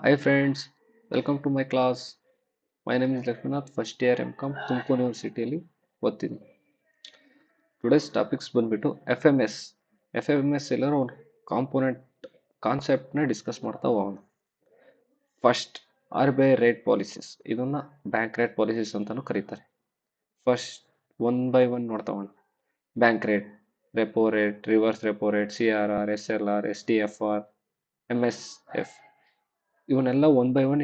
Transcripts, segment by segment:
Hi friends, welcome to my class. My name is Lakshmanath, first year MCom Tumakuru ಯೂನಿವರ್ಸಿಟಿಯಲ್ಲಿ ಓದ್ತೀನಿ. Today's topics ಬಂದ್ಬಿಟ್ಟು F M S ಎಲ್ಲರೂ ಒಂದು component ಕಾನ್ಸೆಪ್ಟ್ನ discuss ಮಾಡ್ತಾ ಹೋಗೋಣ. First R B I rate policies, ಇದನ್ನ ಬ್ಯಾಂಕ್ ರೇಟ್ ಪಾಲಿಸೀಸ್ ಅಂತಾನೂ ಕರೀತಾರೆ. ಫಸ್ಟ್ ಒನ್ ಬೈ ಒನ್ ನೋಡ್ತಾ ಹೋಗೋಣ. Bank rate, repo rate, reverse repo rate, C R R, S L R, S D F R, M S F, ಇವನ್ನೆಲ್ಲ one by one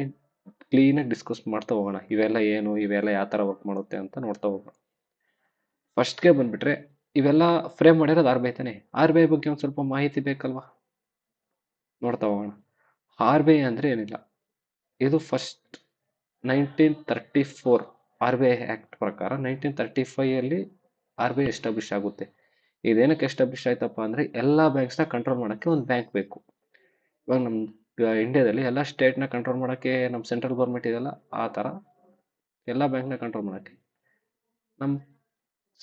ಕ್ಲೀನಾಗಿ discuss ಮಾಡ್ತಾ ಹೋಗೋಣ. ಇವೆಲ್ಲ ಏನು, ಇವೆಲ್ಲ ಯಾವ ಥರ ವರ್ಕ್ ಮಾಡುತ್ತೆ ಅಂತ ನೋಡ್ತಾ ಹೋಗೋಣ. ಫಸ್ಟ್ಗೆ ಬಂದ್ಬಿಟ್ರೆ ಇವೆಲ್ಲ ಫ್ರೇಮ್ ಮಾಡಿರೋದು ಆರ್ ಬಿ ಐ ತಾನೆ. ಆರ್ ಬಿ ಐ ಬಗ್ಗೆ ಒಂದು ಸ್ವಲ್ಪ ಮಾಹಿತಿ ಬೇಕಲ್ವಾ, ನೋಡ್ತಾ ಹೋಗೋಣ. ಆರ್ ಬಿ ಐ ಅಂದರೆ ಏನಿಲ್ಲ, ಇದು first 1934 R B I act ಪ್ರಕಾರ 1935 ಅಲ್ಲಿ ಆರ್ ಬಿ ಐ ಎಸ್ಟಾಬ್ಲಿಷ್ ಆಗುತ್ತೆ. ಇದೇನಕ್ಕೆ ಎಸ್ಟಾಬ್ಲಿಷ್ ಆಯ್ತಪ್ಪ ಅಂದರೆ ಎಲ್ಲ ಬ್ಯಾಂಕ್ಸ್ನ ಕಂಟ್ರೋಲ್ ಮಾಡೋಕ್ಕೆ ಒಂದು ಬ್ಯಾಂಕ್ ಬೇಕು. ಇವಾಗ ನಮ್ಮ ಇಂಡಿಯಾದಲ್ಲಿ ಎಲ್ಲ ಸ್ಟೇಟ್ನ ಕಂಟ್ರೋಲ್ ಮಾಡೋಕ್ಕೆ ನಮ್ಮ ಸೆಂಟ್ರಲ್ ಗೌರ್ಮೆಂಟ್ ಇದೆಲ್ಲ, ಆ ಥರ ಎಲ್ಲ ಬ್ಯಾಂಕ್ನ ಕಂಟ್ರೋಲ್ ಮಾಡೋಕ್ಕೆ ನಮ್ಮ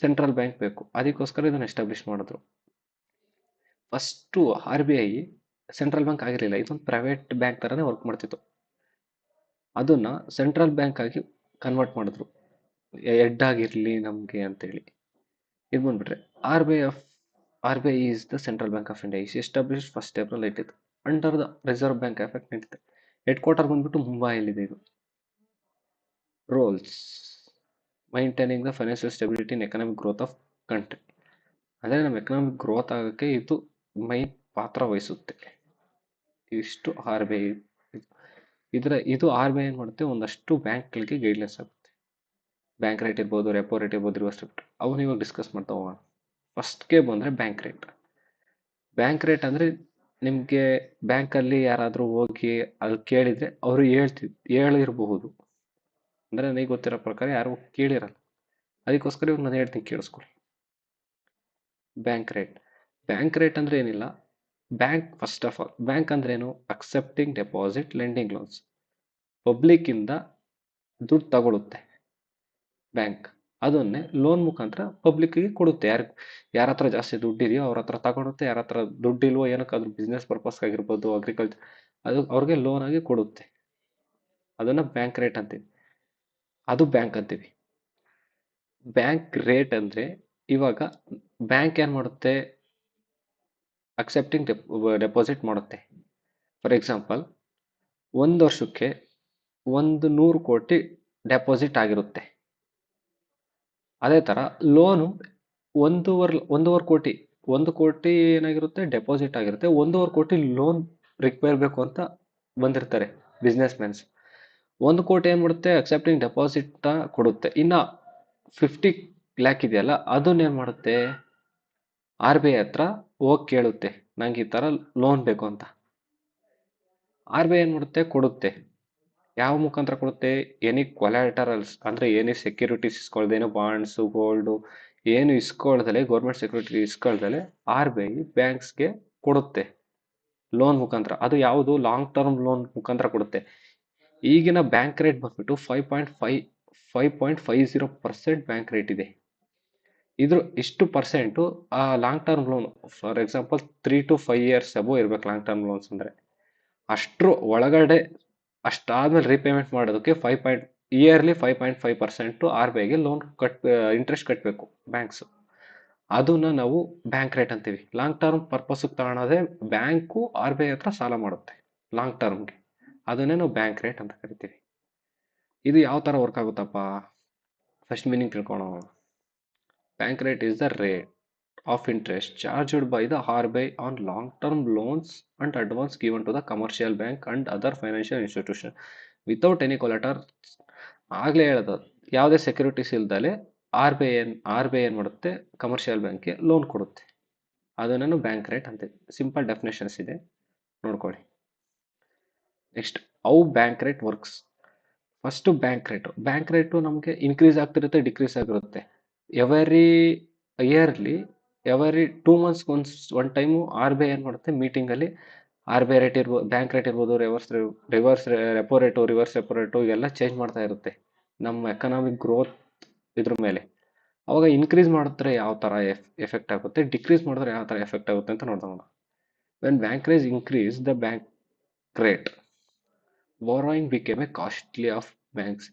ಸೆಂಟ್ರಲ್ ಬ್ಯಾಂಕ್ ಬೇಕು. ಅದಕ್ಕೋಸ್ಕರ ಇದನ್ನು ಎಸ್ಟಾಬ್ಲಿಷ್ ಮಾಡಿದ್ರು. First R B I central bank ಆಗಿರಲಿಲ್ಲ, ಇದೊಂದು ಪ್ರೈವೇಟ್ ಬ್ಯಾಂಕ್ ಥರನೇ ವರ್ಕ್ ಮಾಡ್ತಿತ್ತು. ಅದನ್ನು ಸೆಂಟ್ರಲ್ ಬ್ಯಾಂಕ್ ಆಗಿ ಕನ್ವರ್ಟ್ ಮಾಡಿದ್ರು, ಹೆಡ್ ಆಗಿರಲಿ ನಮಗೆ ಅಂತೇಳಿ. ಇದು ಬಂದ್ಬಿಟ್ರೆ R B I is the central bank of India. Is establish first April 19 under the reserve bank effect ನಡೀತೆ. ಹೆಡ್ ಕ್ವಾರ್ಟರ್ ಬಂದ್ಬಿಟ್ಟು ಮುಂಬೈಯಲ್ಲಿದೆ. ಇದು roles maintaining the financial stability in economic growth of country. ಅಂದರೆ ನಮ್ಮ ಎಕನಾಮಿಕ್ ಗ್ರೋತ್ ಆಗೋಕ್ಕೆ ಇದು main ಪಾತ್ರ ವಹಿಸುತ್ತೆ. ಇಷ್ಟು ಆರ್ ಬಿ ಐ. ಇದು ಆರ್ ಬಿ ಐ ಏನು ಮಾಡುತ್ತೆ, ಒಂದಷ್ಟು ಬ್ಯಾಂಕ್ಗಳಿಗೆ ಗೈಡ್ಲೈನ್ಸ್ ಆಗುತ್ತೆ. ಬ್ಯಾಂಕ್ ರೇಟ್ ಇರ್ಬೋದು, ರೆಪೋ ರೇಟ್ ಇರ್ಬೋದು, ರಿವರ್ಸ್ ರೇಟ್, ಅವನ್ನ ಇವಾಗ ಡಿಸ್ಕಸ್ ಮಾಡ್ತಾ ಹೋಗೋಣ. ಫಸ್ಟ್ಗೆ ಬಂದರೆ ಬ್ಯಾಂಕ್ ರೇಟ್. ಬ್ಯಾಂಕ್ ರೇಟ್ ಅಂದರೆ ನಿಮಗೆ ಬ್ಯಾಂಕಲ್ಲಿ ಯಾರಾದರೂ ಹೋಗಿ ಅಲ್ಲಿ ಕೇಳಿದರೆ ಅವರು ಹೇಳಿರಬಹುದು. ಅಂದರೆ ನನಗೆ ಗೊತ್ತಿರೋ ಪ್ರಕಾರ ಯಾರು ಕೇಳಿರಲ್ಲ, ಅದಕ್ಕೋಸ್ಕರ ಇವಾಗ ನಾನು ಹೇಳ್ತೀನಿ, ಕೇಳಿಸ್ಕೊಳ್ಳಿ. ಬ್ಯಾಂಕ್ ರೇಟ್ ಅಂದರೆ ಏನಿಲ್ಲ, bank first of all bank ಅಂದ್ರೇನು, ಅಕ್ಸೆಪ್ಟಿಂಗ್ ಡೆಪಾಸಿಟ್ ಲೆಂಡಿಂಗ್ ಲೋನ್ಸ್. ಪಬ್ಲಿಕ್ಕಿಂದ ದುಡ್ಡು ತಗೊಳುತ್ತೆ ಬ್ಯಾಂಕ್, ಅದನ್ನೇ ಲೋನ್ ಮುಖಾಂತರ ಪಬ್ಲಿಕ್ಕಿಗೆ ಕೊಡುತ್ತೆ. ಯಾರ ಹತ್ರ ಜಾಸ್ತಿ ದುಡ್ಡು ಇದೆಯೋ ಅವ್ರ ಹತ್ರ ತಗೊಳುತ್ತೆ, ಯಾರ ಹತ್ರ ದುಡ್ಡು ಇಲ್ವೋ, ಏನಕ್ಕಾದ್ರೂ ಬಿಸ್ನೆಸ್ ಪರ್ಪಸ್ಗಾಗಿರ್ಬೋದು, ಅಗ್ರಿಕಲ್ಚರ್, ಅದು ಅವ್ರಿಗೆ ಲೋನ್ ಆಗಿ ಕೊಡುತ್ತೆ. ಅದನ್ನು ಬ್ಯಾಂಕ್ ರೇಟ್ ಅಂತೀವಿ, ಅದು ಬ್ಯಾಂಕ್ ಅಂತೀವಿ. ಬ್ಯಾಂಕ್ ರೇಟ್ ಅಂದರೆ ಇವಾಗ ಬ್ಯಾಂಕ್ ಏನು ಮಾಡುತ್ತೆ, ಅಕ್ಸೆಪ್ಟಿಂಗ್ ಡೆಪಾಸಿಟ್ ಮಾಡುತ್ತೆ. ಫಾರ್ ಎಕ್ಸಾಂಪಲ್, ಒಂದು ವರ್ಷಕ್ಕೆ 100 ಕೋಟಿ ಡೆಪಾಸಿಟ್ ಆಗಿರುತ್ತೆ. ಅದೇ ಥರ ಲೋನು ಒಂದೂವರೆ ಕೋಟಿ, 1 ಕೋಟಿ ಏನಾಗಿರುತ್ತೆ ಡೆಪಾಸಿಟ್ ಆಗಿರುತ್ತೆ, 1.25 ಕೋಟಿ ಲೋನ್ ರಿಕ್ವೈರ್ ಬೇಕು ಅಂತ ಬಂದಿರ್ತಾರೆ ಬಿಸ್ನೆಸ್ ಮ್ಯಾನ್ಸ್. 1 ಕೋಟಿ ಏನು ಮಾಡುತ್ತೆ, ಅಕ್ಸೆಪ್ಟಿಂಗ್ ಡೆಪಾಸಿಟ್ನ ಕೊಡುತ್ತೆ. ಇನ್ನು 50 ಲ್ಯಾಕ್ ಇದೆಯಲ್ಲ, ಅದನ್ನೇನು ಮಾಡುತ್ತೆ, ಆರ್ ಬಿ ಐ ಹತ್ರ ಹೋಗಿ ಕೇಳುತ್ತೆ, ನಂಗೆ ಈ ಥರ ಲೋನ್ ಬೇಕು ಅಂತ. ಆರ್ ಬಿ ಐ ಏನು ಮಾಡುತ್ತೆ, ಕೊಡುತ್ತೆ. ಯಾವ ಮುಖಾಂತರ ಕೊಡುತ್ತೆ, ಎನಿ ಕೊಲ್ಯಾಟರಲ್ಸ್ ಅಂದರೆ ಏನೇ ಸೆಕ್ಯೂರಿಟೀಸ್ ಇಸ್ಕೊಳ್ದೇನೋ, ಬಾಂಡ್ಸು, ಗೋಲ್ಡು ಏನು ಇಸ್ಕೊಳ್ದಲೆ, ಗೌರ್ಮೆಂಟ್ ಸೆಕ್ಯೂರಿಟಿ ಇಸ್ಕೊಳ್ದಲೆ ಆರ್ ಬಿ ಐ ಬ್ಯಾಂಕ್ಸ್ಗೆ ಕೊಡುತ್ತೆ ಲೋನ್ ಮುಖಾಂತರ. ಅದು ಯಾವುದು, ಲಾಂಗ್ ಟರ್ಮ್ ಲೋನ್ ಮುಖಾಂತರ ಕೊಡುತ್ತೆ. ಈಗಿನ ಬ್ಯಾಂಕ್ ರೇಟ್ ಬಂದ್ಬಿಟ್ಟು 5.50% ಬ್ಯಾಂಕ್ ರೇಟ್ ಇದೆ. ಇಷ್ಟು ಪರ್ಸೆಂಟು ಆ long term loan, for example 3 to 5 years ಅಬೋ ಇರ್ಬೇಕು ಲಾಂಗ್ ಟರ್ಮ್ ಲೋನ್ಸ್ ಅಂದರೆ. ಅಷ್ಟರ ಒಳಗಡೆ ಅಷ್ಟಾದ್ಮೇಲೆ ರೀಪೇಮೆಂಟ್ ಮಾಡೋದಕ್ಕೆ ಇಯರ್ಲಿ 5.5% ಆರ್ ಬಿ ಐಗೆ ಲೋನ್ ಇಂಟ್ರೆಸ್ಟ್ ಕಟ್ಟಬೇಕು ಬ್ಯಾಂಕ್ಸ್. ಅದನ್ನ ನಾವು ಬ್ಯಾಂಕ್ ರೇಟ್ ಅಂತೀವಿ. ಲಾಂಗ್ ಟರ್ಮ್ ಪರ್ಪಸ್ಗೆ ತಗೊಳೋದೇ ಬ್ಯಾಂಕು ಆರ್ ಬಿ ಐ ಹತ್ರ ಸಾಲ ಮಾಡುತ್ತೆ ಲಾಂಗ್ ಟರ್ಮ್ಗೆ, ಅದನ್ನೇ ನಾವು ಬ್ಯಾಂಕ್ ರೇಟ್ ಅಂತ ಕರಿತೀವಿ. ಇದು ಯಾವ ಥರ ವರ್ಕ್ ಆಗುತ್ತಪ್ಪ, ಫಸ್ಟ್ ಮೀನಿಂಗ್ ತಿಳ್ಕೊಳ್ಳೋಣ. Bank rate is the rate of interest charged by the RBI on long-term loans and advance given to the commercial bank and other financial institution without any collateral. ಆಗಲೇ ಹೇಳೋದು, ಯಾವುದೇ securities ಇಲ್ದಲೆ R B I ಏನು ಮಾಡುತ್ತೆ, commercial ಬ್ಯಾಂಕ್ಗೆ loan ಕೊಡುತ್ತೆ. ಅದನ್ನು bank rate ಅಂತೀವಿ. ಸಿಂಪಲ್ ಡೆಫಿನೇಷನ್ಸ್ ಇದೆ, ನೋಡ್ಕೊಳ್ಳಿ. Next, how bank rate works. First bank rate ನಮಗೆ ಇನ್ಕ್ರೀಸ್ ಆಗ್ತಿರುತ್ತೆ, ಡಿಕ್ರೀಸ್ ಆಗಿರುತ್ತೆ. Every 2 months one time R B I ಏನು ಮಾಡುತ್ತೆ, ಮೀಟಿಂಗಲ್ಲಿ ಆರ್ ಬಿ ಐ ರೇಟ್ ಇರ್ಬೋದು, ಬ್ಯಾಂಕ್ ರೇಟ್ ಇರ್ಬೋದು, reverse repo rate, reverse repo rate ಇವೆಲ್ಲ ಚೇಂಜ್ ಮಾಡ್ತಾ ಇರುತ್ತೆ ನಮ್ಮ ಎಕನಾಮಿಕ್ ಗ್ರೋತ್ ಇದ್ರ ಮೇಲೆ. ಅವಾಗ ಇನ್ಕ್ರೀಸ್ ಮಾಡಿದ್ರೆ ಯಾವ ಥರ ಎಫೆಕ್ಟ್ ಆಗುತ್ತೆ, ಡಿಕ್ರೀಸ್ ಮಾಡಿದ್ರೆ ಯಾವ ಥರ ಎಫೆಕ್ಟ್ ಆಗುತ್ತೆ ಅಂತ ನೋಡೋಣ. When bank rate increase the bank rate, borrowing became A costly of banks.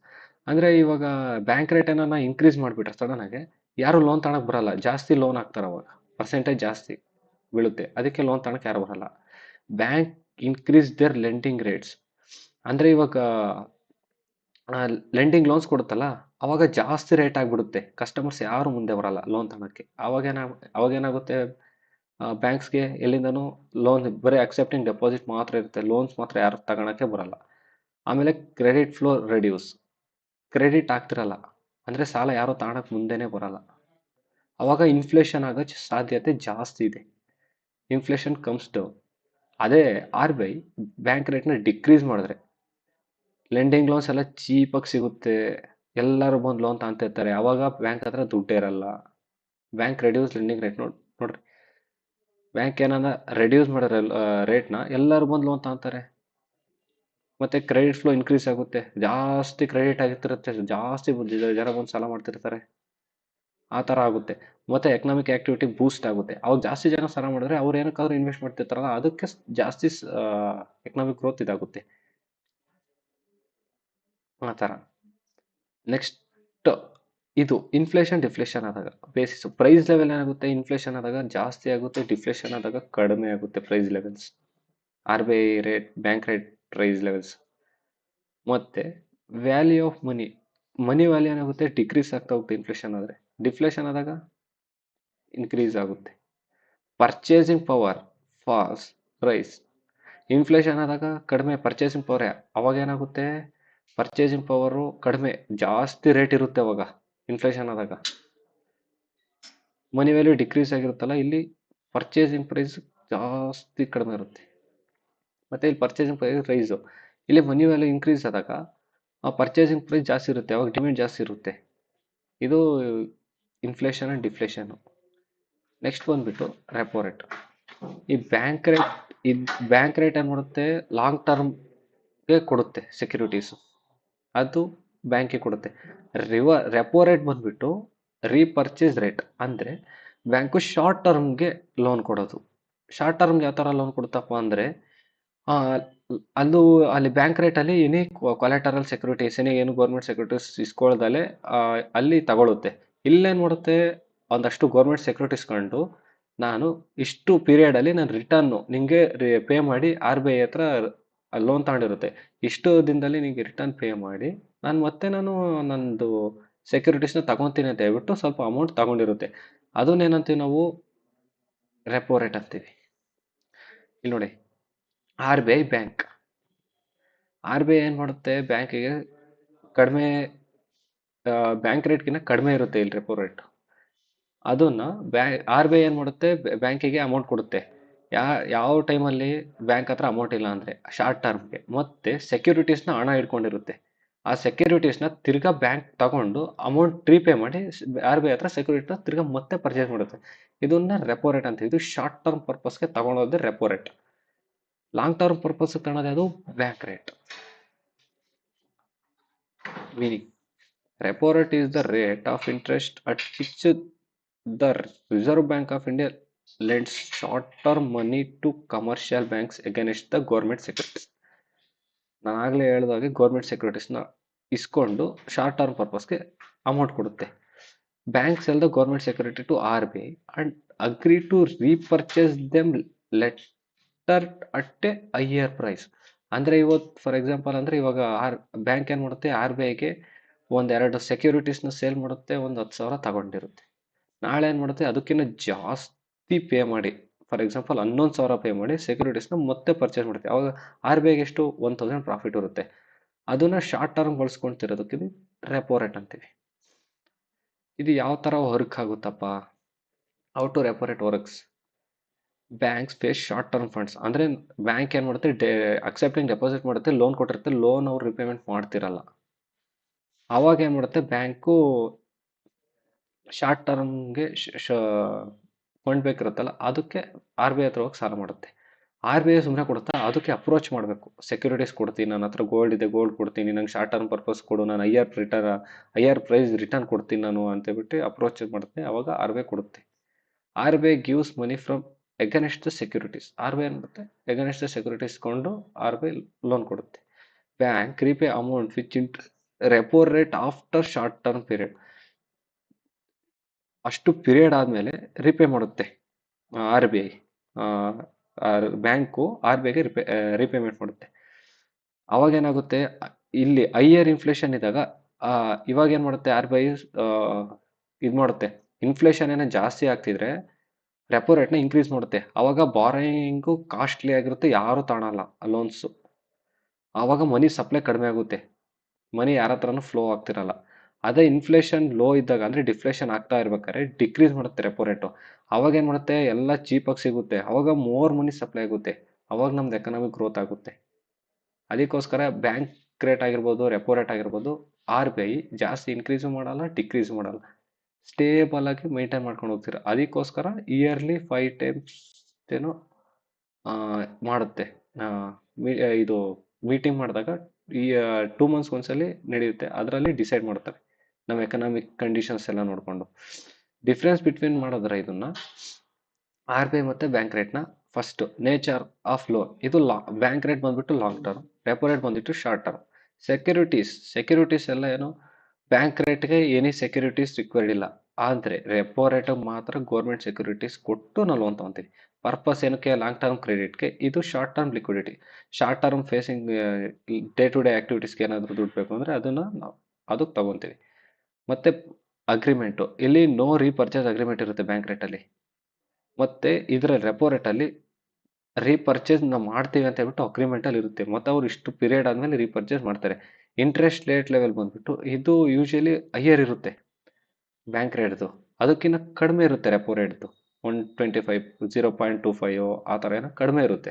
ಅಂದ್ರೆ ಇವಾಗ ಬ್ಯಾಂಕ್ ರೇಟ್ ಏನಾನ ಇನ್ಕ್ರೀಸ್ ಮಾಡಿಬಿಟ್ರೆ ಸಡನ್ ಆಗಿ ಯಾರು ಲೋನ್ ತಗೊಳಕ್ ಬರಲ್ಲ, ಜಾಸ್ತಿ ಲೋನ್ ಹಾಕ್ತಾರೆ ಅವಾಗ, ಪರ್ಸೆಂಟೇಜ್ ಜಾಸ್ತಿ ಬೀಳುತ್ತೆ, ಅದಕ್ಕೆ ಲೋನ್ ತಗೊಳಕ್ ಯಾರು ಬರಲ್ಲ. Bank increase their lending rates. ಅಂದ್ರೆ ಇವಾಗ ಲೆಂಡಿಂಗ್ ಲೋನ್ಸ್ ಕೊಡುತ್ತಲ್ಲ, ಅವಾಗ ಜಾಸ್ತಿ ರೇಟ್ ಆಗಿಬಿಡುತ್ತೆ, ಕಸ್ಟಮರ್ಸ್ ಯಾರು ಮುಂದೆ ಬರಲ್ಲ ಲೋನ್ ತಗೊಳಕ್ಕೆ. ಅವಾಗೇನಾಗುತ್ತೆ, ಬ್ಯಾಂಕ್ಸ್ಗೆ ಎಲ್ಲಿಂದನೂ ಲೋನ್ ಬರೀ ಅಕ್ಸೆಪ್ಟಿಂಗ್ ಡೆಪಾಸಿಟ್ ಮಾತ್ರ ಇರುತ್ತೆ, ಲೋನ್ಸ್ ಮಾತ್ರ ಯಾರು ತಗೊಳಕ್ಕೆ ಬರಲ್ಲ. ಆಮೇಲೆ ಕ್ರೆಡಿಟ್ ಫ್ಲೋ ರೆಡ್ಯೂಸ್, ಕ್ರೆಡಿಟ್ ಆಗ್ತಿರಲ್ಲ, ಅಂದರೆ ಸಾಲ ಯಾರು ತಗೊಳಕ್ಕೆ ಮುಂದೆನೇ ಬರಲ್ಲ. ಅವಾಗ ಇನ್ಫ್ಲೇಷನ್ ಆಗೋ ಸಾಧ್ಯತೆ ಜಾಸ್ತಿ ಇದೆ. Inflation comes down. ಅದೇ ಆರ್ ಬಿ ಐ ಬ್ಯಾಂಕ್ ರೇಟ್ನ ಡಿಕ್ರೀಸ್ ಮಾಡಿದ್ರೆ ಲೆಂಡಿಂಗ್ ಲೋನ್ಸ್ ಎಲ್ಲ ಚೀಪಾಗಿ ಸಿಗುತ್ತೆ, ಎಲ್ಲರೂ ಬಂದು ಲೋನ್ ತಗೊಂತಿರ್ತಾರೆ, ಅವಾಗ ಬ್ಯಾಂಕ್ ಹತ್ರ ದುಡ್ಡೇ ಇರಲ್ಲ. ಬ್ಯಾಂಕ್ ರೆಡ್ಯೂಸ್ ಲೆಂಡಿಂಗ್ ರೇಟ್ ನೋಡ್ರಿ, ಬ್ಯಾಂಕ್ ಏನಾನ ರೆಡ್ಯೂಸ್ ಮಾಡಿದ್ರೆ ರೇಟ್ನ, ಎಲ್ಲರೂ ಬಂದು ಲೋನ್ ತಗೊಂತಾರೆ, ಮತ್ತೆ ಕ್ರೆಡಿಟ್ ಫ್ಲೋ ಇನ್ಕ್ರೀಸ್ ಆಗುತ್ತೆ, ಜಾಸ್ತಿ ಕ್ರೆಡಿಟ್ ಆಗಿರ್ತಿರುತ್ತೆ, ಜಾಸ್ತಿ ಜನ ಬಂದು ಸಾಲ ಮಾಡ್ತಿರ್ತಾರೆ, ಆ ಥರ ಆಗುತ್ತೆ. ಮತ್ತೆ ಎಕನಾಮಿಕ್ ಆಕ್ಟಿವಿಟಿ ಬೂಸ್ಟ್ ಆಗುತ್ತೆ, ಅವಾಗ ಜಾಸ್ತಿ ಜನ ಸಾಲ ಮಾಡಿದ್ರೆ ಅವ್ರು ಏನಕ್ಕಾದ್ರೂ ಇನ್ವೆಸ್ಟ್ ಮಾಡ್ತಿರ್ತಾರಲ್ಲ, ಅದಕ್ಕೆ ಜಾಸ್ತಿ ಎಕನಾಮಿಕ್ ಗ್ರೋತ್ ಇದಾಗುತ್ತೆ, ಆ ಥರ. ನೆಕ್ಸ್ಟ್ ಇದು ಇನ್ಫ್ಲೇಷನ್ ಡಿಫ್ಲೇಷನ್ ಆದಾಗ ಬೇಸಿಸ್ ಪ್ರೈಸ್ ಲೆವೆಲ್ ಏನಾಗುತ್ತೆ, ಇನ್ಫ್ಲೇಷನ್ ಆದಾಗ ಜಾಸ್ತಿ ಆಗುತ್ತೆ, ಡಿಫ್ಲೇಷನ್ ಆದಾಗ ಕಡಿಮೆ ಆಗುತ್ತೆ price levels. R B I rate, bank rate price levels. ಮತ್ತೆ value of money, money value ಏನಾಗುತ್ತೆ, ಡಿಕ್ರೀಸ್ ಆಗ್ತಾ ಹೋಗುತ್ತೆ ಇನ್ಫ್ಲೇಷನ್ ಆದರೆ, ಡಿಫ್ಲೇಷನ್ ಆದಾಗ ಇನ್ಕ್ರೀಸ್ ಆಗುತ್ತೆ. Purchasing power falls, rise. Inflation ಆದಾಗ ಕಡಿಮೆ ಪರ್ಚೇಸಿಂಗ್ ಪವರ್, ಅವಾಗ ಏನಾಗುತ್ತೆ, ಪರ್ಚೇಸಿಂಗ್ ಪವರು ಕಡಿಮೆ, ಜಾಸ್ತಿ ರೇಟ್ ಇರುತ್ತೆ ಅವಾಗ ಇನ್ಫ್ಲೇಷನ್ ಆದಾಗ. ಮನಿ ವ್ಯಾಲ್ಯೂ ಡಿಕ್ರೀಸ್ ಆಗಿರುತ್ತಲ್ಲ, ಇಲ್ಲಿ ಪರ್ಚೇಸಿಂಗ್ ಪ್ರೈಸ್ ಜಾಸ್ತಿ ಕಡಿಮೆ ಇರುತ್ತೆ, ಮತ್ತೆ ಇಲ್ಲಿ ಪರ್ಚೇಸಿಂಗ್ ಪ್ರೈಸ್ ರೈಸು. ಇಲ್ಲಿ ಮನಿ ವ್ಯಾಲ್ಯೂ ಇನ್ಕ್ರೀಸ್ ಆದಾಗ ಪರ್ಚೇಸಿಂಗ್ ಪ್ರೈಸ್ ಜಾಸ್ತಿ ಇರುತ್ತೆ, ಅವಾಗ ಡಿಮ್ಯಾಂಡ್ ಜಾಸ್ತಿ ಇರುತ್ತೆ. ಇದು ಇನ್ಫ್ಲೇಷನ್ ಅಂಡ್ ಡಿಫ್ಲೇಷನ್. ನೆಕ್ಸ್ಟ್ ಬಂದ್ಬಿಟ್ಟು ರೆಪೋ ರೇಟ್. ಈ ಬ್ಯಾಂಕ್ ರೇಟ್ ಏನ್ ಮಾಡುತ್ತೆ, ಲಾಂಗ್ ಟರ್ಮ್ಗೆ ಕೊಡುತ್ತೆ ಸೆಕ್ಯೂರಿಟೀಸ್, ಅದು ಬ್ಯಾಂಕಿಗೆ ಕೊಡುತ್ತೆ. ರೆಪೋ ರೇಟ್ ಬಂದ್ಬಿಟ್ಟು ರೀಪರ್ಚೇಸ್ ರೇಟ್, ಅಂದ್ರೆ ಬ್ಯಾಂಕು ಶಾರ್ಟ್ ಟರ್ಮ್ಗೆ ಲೋನ್ ಕೊಡೋದು. ಶಾರ್ಟ್ ಟರ್ಮ್ಗೆ ಯಾವ ಥರ ಲೋನ್ ಕೊಡುತ್ತಪ್ಪ ಅಂದರೆ, ಅಲ್ಲಿ ಬ್ಯಾಂಕ್ ರೇಟಲ್ಲಿ ಎನಿ ಕೊಲೆಟರಲ್ ಸೆಕ್ಯೂರಿಟೀಸ್, ಏನು ಗೌರ್ಮೆಂಟ್ ಸೆಕ್ಯೂರಿಟೀಸ್ ಇಸ್ಕೊಳ್ದಲೆ ಅಲ್ಲಿ ತಗೊಳುತ್ತೆ. ಇಲ್ಲೇನು ಮಾಡುತ್ತೆ, ಒಂದಷ್ಟು ಗೌರ್ಮೆಂಟ್ ಸೆಕ್ಯೂರಿಟೀಸ್ ಕೊಂಡು ನಾನು ಇಷ್ಟು ಪೀರಿಯಡಲ್ಲಿ ನಾನು ರಿಟರ್ನು ನಿಮಗೆ ಪೇ ಮಾಡಿ, ಆರ್ ಬಿ ಐ ಹತ್ರ ಲೋನ್ ತಗೊಂಡಿರುತ್ತೆ, ಇಷ್ಟು ದಿನದಲ್ಲಿ ನಿಮಗೆ ರಿಟರ್ನ್ ಪೇ ಮಾಡಿ ನಾನು ನಂದು ಸೆಕ್ಯೂರಿಟೀಸ್ನ ತಗೊತೀನಿ ಅಂತ ಹೇಳ್ಬಿಟ್ಟು ಸ್ವಲ್ಪ ಅಮೌಂಟ್ ತಗೊಂಡಿರುತ್ತೆ. ಅದನ್ನೇನಂತೀವಿ ನಾವು, ರೆಪೋ ರೇಟ್ ಅಂತೀವಿ. ಇಲ್ಲಿ ನೋಡಿ, R B I bank, R B I ಏನು ಮಾಡುತ್ತೆ, ಬ್ಯಾಂಕಿಗೆ ಕಡಿಮೆ, ಬ್ಯಾಂಕ್ ರೇಟ್ಗಿಂತ ಕಡಿಮೆ ಇರುತ್ತೆ ಇಲ್ಲಿ ರೆಪೋ ರೇಟ್. ಅದನ್ನ ಆರ್ ಬಿ ಐ ಏನು ಮಾಡುತ್ತೆ, ಬ್ಯಾಂಕಿಗೆ ಅಮೌಂಟ್ ಕೊಡುತ್ತೆ. ಯಾವ ಟೈಮಲ್ಲಿ ಬ್ಯಾಂಕ್ ಹತ್ರ ಅಮೌಂಟ್ ಇಲ್ಲ ಅಂದರೆ ಶಾರ್ಟ್ ಟರ್ಮ್ಗೆ, ಮತ್ತೆ ಸೆಕ್ಯೂರಿಟೀಸ್ನ ಹಣ ಇಟ್ಕೊಂಡಿರುತ್ತೆ, ಆ ಸೆಕ್ಯೂರಿಟೀಸ್ನ ತಿರ್ಗಾ ಬ್ಯಾಂಕ್ ತಗೊಂಡು ಅಮೌಂಟ್ ರೀಪೇ ಮಾಡಿ ಆರ್ ಬಿ ಐ ಹತ್ರ ಸೆಕ್ಯೂರಿಟಿನ ತಿರ್ಗಾ ಮತ್ತೆ ಪರ್ಚೇಸ್ ಮಾಡುತ್ತೆ. ಇದನ್ನ ರೆಪೋ ರೇಟ್ ಅಂತ. ಇದು ಶಾರ್ಟ್ ಟರ್ಮ್ ಪರ್ಪಸ್ಗೆ ತಗೊಳೋದೇ ರೆಪೋ ರೇಟ್. ಲಾಂಗ್ ಟರ್ಮ್ ಪರ್ಪಸ್ಗೆ ತಗೊಳೋದು ಅದು bank rate. Meaning, repo rate is the rate of interest at which the Reserve Bank of India lends short-term money to commercial banks against the government securities. ನಾನು ಆಗಲೇ ಹೇಳಿದಾಗೆ government ಸೆಕ್ಯೂರಿಟೀಸ್ನ ಇಸ್ಕೊಂಡು short term ಪರ್ಪಸ್ಗೆ amount ಕೊಡುತ್ತೆ. Banks sell the government security to R B I and agree to repurchase them later at a higher price. ಅಂದರೆ ಇವತ್ತು for example ಅಂದರೆ ಇವಾಗ ಬ್ಯಾಂಕ್ ಏನು ಮಾಡುತ್ತೆ, ಆರ್ ಬಿ ಐಗೆ ಒಂದೆರಡು ಸೆಕ್ಯೂರಿಟೀಸ್ನ ಸೇಲ್ ಮಾಡುತ್ತೆ, ಒಂದು 10,000 ತಗೊಂಡಿರುತ್ತೆ. ನಾಳೆ ಏನು ಮಾಡುತ್ತೆ, ಅದಕ್ಕಿಂತ ಜಾಸ್ತಿ ಪೇ ಮಾಡಿ, ಫಾರ್ ಎಕ್ಸಾಂಪಲ್ 11,000 ಪೇ ಮಾಡಿ ಸೆಕ್ಯೂರಿಟೀಸ್ನ ಮತ್ತೆ ಪರ್ಚೇಸ್ ಮಾಡುತ್ತೆ. ಅವಾಗ ಆರ್ ಬಿ ಐಗೆ ಎಷ್ಟು, 1,000 ಪ್ರಾಫಿಟ್ ಇರುತ್ತೆ. ಅದನ್ನ ಶಾರ್ಟ್ ಟರ್ಮ್ ಬಳಸ್ಕೊಳ್ತಿರೋದಕ್ಕೆ ರೆಪೋ ರೇಟ್ ಅಂತೀವಿ. ಇದು ಯಾವ ಥರ ವರ್ಕ್ ಆಗುತ್ತಪ್ಪ, how to repo rate works. Banks face short term funds, ಅಂದರೆ ಬ್ಯಾಂಕ್ ಏನು ಮಾಡುತ್ತೆ, ಅಕ್ಸೆಪ್ಟಿಂಗ್ ಡೆಪಾಸಿಟ್ ಮಾಡುತ್ತೆ, ಲೋನ್ ಕೊಟ್ಟಿರುತ್ತೆ, ಲೋನ್ ಅವ್ರು ರಿಪೇಮೆಂಟ್ ಮಾಡ್ತಿರಲ್ಲ, ಆವಾಗ ಏನು ಮಾಡುತ್ತೆ ಬ್ಯಾಂಕು ಶಾರ್ಟ್ ಟರ್ಮ್ಗೆ ಫಂಡ್ ಬೇಕಿರುತ್ತಲ್ಲ, ಅದಕ್ಕೆ ಆರ್ ಬಿ ಐ ಹತ್ರ ಹೋಗಿ ಸಾಲ ಮಾಡುತ್ತೆ. ಆರ್ ಬಿ ಐ ಸುಮ್ಮನೆ ಕೊಡುತ್ತಾ, ಅದಕ್ಕೆ ಅಪ್ರೋಚ್ ಮಾಡಬೇಕು, ಸೆಕ್ಯೂರಿಟೀಸ್ ಕೊಡ್ತೀನಿ, ನನ್ನ ಹತ್ರ ಗೋಲ್ಡ್ ಇದೆ, ಗೋಲ್ಡ್ ಕೊಡ್ತೀನಿ, ನಂಗೆ ಶಾರ್ಟ್ ಟರ್ಮ್ ಪರ್ಪಸ್ ಕೊಡು, ನಾನು ಹೈಯರ್ ಪ್ರೈಸ್ ರಿಟರ್ನ್ ಕೊಡ್ತೀನಿ ನಾನು ಅಂತೇಳ್ಬಿಟ್ಟು ಅಪ್ರೋಚ್ ಮಾಡುತ್ತೆ. ಅವಾಗ ಆರ್ ಬಿ ಐ ಕೊಡುತ್ತೆ. R B I gives money from against the securities. R B I ಏನು ಮಾಡುತ್ತೆ, ಎಗನೆಸ್ಟ್ ದ ಸೆಕ್ಯೂರಿಟೀಸ್ ಕೊಂಡು ಆರ್ ಬಿ ಐ ಲೋನ್ ಕೊಡುತ್ತೆ. Bank repay amount which repo rate after short term period. ಅಷ್ಟು period ಆದ್ಮೇಲೆ repay ಮಾಡುತ್ತೆ R B I. Bank R B ಐಗೆ repayment ಮಾಡುತ್ತೆ. ಅವಾಗ ಏನಾಗುತ್ತೆ, ಇಲ್ಲಿ ಹೈಯರ್ ಇನ್ಫ್ಲೇಷನ್ ಇದ್ದಾಗ ಇವಾಗ ಏನ್ ಮಾಡುತ್ತೆ ಆರ್ ಬಿ ಐ ಇದು ಮಾಡುತ್ತೆ. ಇನ್ಫ್ಲೇಷನ್ ಏನೋ ಜಾಸ್ತಿ ಆಗ್ತಿದ್ರೆ ರೆಪೋ ರೇಟ್ನ ಇನ್ಕ್ರೀಸ್ ಮಾಡುತ್ತೆ. ಅವಾಗ ಬಾರೋಯಿಂಗು ಕಾಸ್ಟ್ಲಿ ಆಗಿರುತ್ತೆ, ಯಾರು ತಾಣಲ್ಲ ಲೋನ್ಸು. ಆವಾಗ ಮನಿ ಸಪ್ಲೈ ಕಡಿಮೆ ಆಗುತ್ತೆ, ಮನಿ ಯಾರ ಹತ್ರನೂ ಫ್ಲೋ ಆಗ್ತಿರಲ್ಲ. ಅದೇ ಇನ್ಫ್ಲೇಷನ್ ಲೋ ಇದ್ದಾಗ ಅಂದ್ರೆ ಡಿಫ್ಲೇಷನ್ ಆಗ್ತಾ ಇರ್ಬೇಕಾದ್ರೆ ಡಿಕ್ರೀಸ್ ಮಾಡುತ್ತೆ ರೆಪೋ ರೇಟು. ಅವಾಗ ಏನ್ ಮಾಡುತ್ತೆ, ಎಲ್ಲ ಚೀಪಾಗಿ ಸಿಗುತ್ತೆ, ಅವಾಗ ಮೋರ್ ಮನಿ ಸಪ್ಲೈ ಆಗುತ್ತೆ, ಅವಾಗ ನಮ್ದು ಎಕನಾಮಿಕ್ ಗ್ರೋತ್ ಆಗುತ್ತೆ. ಅದಕ್ಕೋಸ್ಕರ ಬ್ಯಾಂಕ್ ರೇಟ್ ಆಗಿರ್ಬೋದು, ರೆಪೋ ರೇಟ್ ಆಗಿರ್ಬೋದು, ಆರ್ ಬಿ ಐ ಜಾಸ್ತಿ ಇನ್ಕ್ರೀಸು ಮಾಡಲ್ಲ, ಡಿಕ್ರೀಸು ಮಾಡಲ್ಲ, ಸ್ಟೇಬಲ್ ಆಗಿ ಮೇಂಟೈನ್ ಮಾಡ್ಕೊಂಡು ಹೋಗ್ತೀರ. ಅದಕ್ಕೋಸ್ಕರ ಇಯರ್ಲಿ 5 ಟೈಮ್ಸ್ ಏನೋ ಮಾಡುತ್ತೆ. ಇದು ಮೀಟಿಂಗ್ ಮಾಡಿದಾಗ ಈ 2 ಮಂತ್ಸ್ ಒಂದ್ಸಲಿ ನಡೆಯುತ್ತೆ. ಅದರಲ್ಲಿ ಡಿಸೈಡ್ ಮಾಡ್ತಾರೆ ನಮ್ಮ ಎಕನಾಮಿಕ್ ಕಂಡೀಷನ್ಸ್ ಎಲ್ಲ ನೋಡಿಕೊಂಡು. ಡಿಫ್ರೆನ್ಸ್ ಬಿಟ್ವೀನ್ ಮಾಡಿದ್ರೆ ಇದನ್ನ ಆರ್ ಬಿ ಐ ಮತ್ತೆ ಬ್ಯಾಂಕ್ ರೇಟ್ನ, ಫಸ್ಟ್ ನೇಚರ್ ಆಫ್ ಲೋನ್. ಇದು ಬ್ಯಾಂಕ್ ರೇಟ್ ಬಂದ್ಬಿಟ್ಟು ಲಾಂಗ್ ಟರ್ಮ್, ರೆಪೋ ರೇಟ್ ಬಂದ್ಬಿಟ್ಟು ಶಾರ್ಟ್ ಟರ್ಮ್. ಸೆಕ್ಯೂರಿಟೀಸ್ ಎಲ್ಲ ಏನು, ಬ್ಯಾಂಕ್ ರೇಟ್ಗೆ ಏನೇ ಸೆಕ್ಯೂರಿಟೀಸ್ ರಿಕ್ವೈರ್ಡ್ ಇಲ್ಲ, ಆದರೆ ರೆಪೋ ರೇಟ್ ಮಾತ್ರ ಗೌರ್ಮೆಂಟ್ ಸೆಕ್ಯೂರಿಟೀಸ್ ಕೊಟ್ಟು ನಾವು ಲೋನ್ ತಗೊಂತೀವಿ. ಪರ್ಪಸ್ ಏನಕ್ಕೆ, ಲಾಂಗ್ ಟರ್ಮ್ ಕ್ರೆಡಿಟ್ಗೆ. ಇದು short term liquidity. Short term facing day to day ಆಕ್ಟಿವಿಟೀಸ್ಗೆ ಏನಾದರೂ ದುಡ್ಡು ಬೇಕು ಅಂದರೆ ಅದನ್ನು ನಾವು ಅದಕ್ಕೆ ತಗೊತೀವಿ. ಮತ್ತೆ ಅಗ್ರಿಮೆಂಟು, ಇಲ್ಲಿ ನೋ ರೀಪರ್ಚೇಸ್ ಅಗ್ರಿಮೆಂಟ್ ಇರುತ್ತೆ ಬ್ಯಾಂಕ್ ರೇಟಲ್ಲಿ. ಮತ್ತೆ ಇದರ ರೆಪೋ ರೇಟಲ್ಲಿ ರೀಪರ್ಚೇಸ್ ನಾವು ಮಾಡ್ತೀವಿ ಅಂತ ಹೇಳ್ಬಿಟ್ಟು ಅಗ್ರಿಮೆಂಟಲ್ಲಿ ಇರುತ್ತೆ. ಮತ್ತು ಅವ್ರು ಇಷ್ಟು ಪೀರಿಯಡ್ ಆದಮೇಲೆ ರೀಪರ್ಚೇಸ್ ಮಾಡ್ತಾರೆ. ಇಂಟ್ರೆಸ್ಟ್ ರೇಟ್ ಲೆವೆಲ್ ಬಂದ್ಬಿಟ್ಟು ಇದು ಯೂಶಲಿ ಹೈಯರ್ ಇರುತ್ತೆ ಬ್ಯಾಂಕ್ ರೇಟ್ದು, ಅದಕ್ಕಿಂತ ಕಡಿಮೆ ಇರುತ್ತೆ ರೆಪೋ ರೇಟ್ದು. 125, 0.25 ಆ ಥರ ಏನೋ ಕಡಿಮೆ ಇರುತ್ತೆ.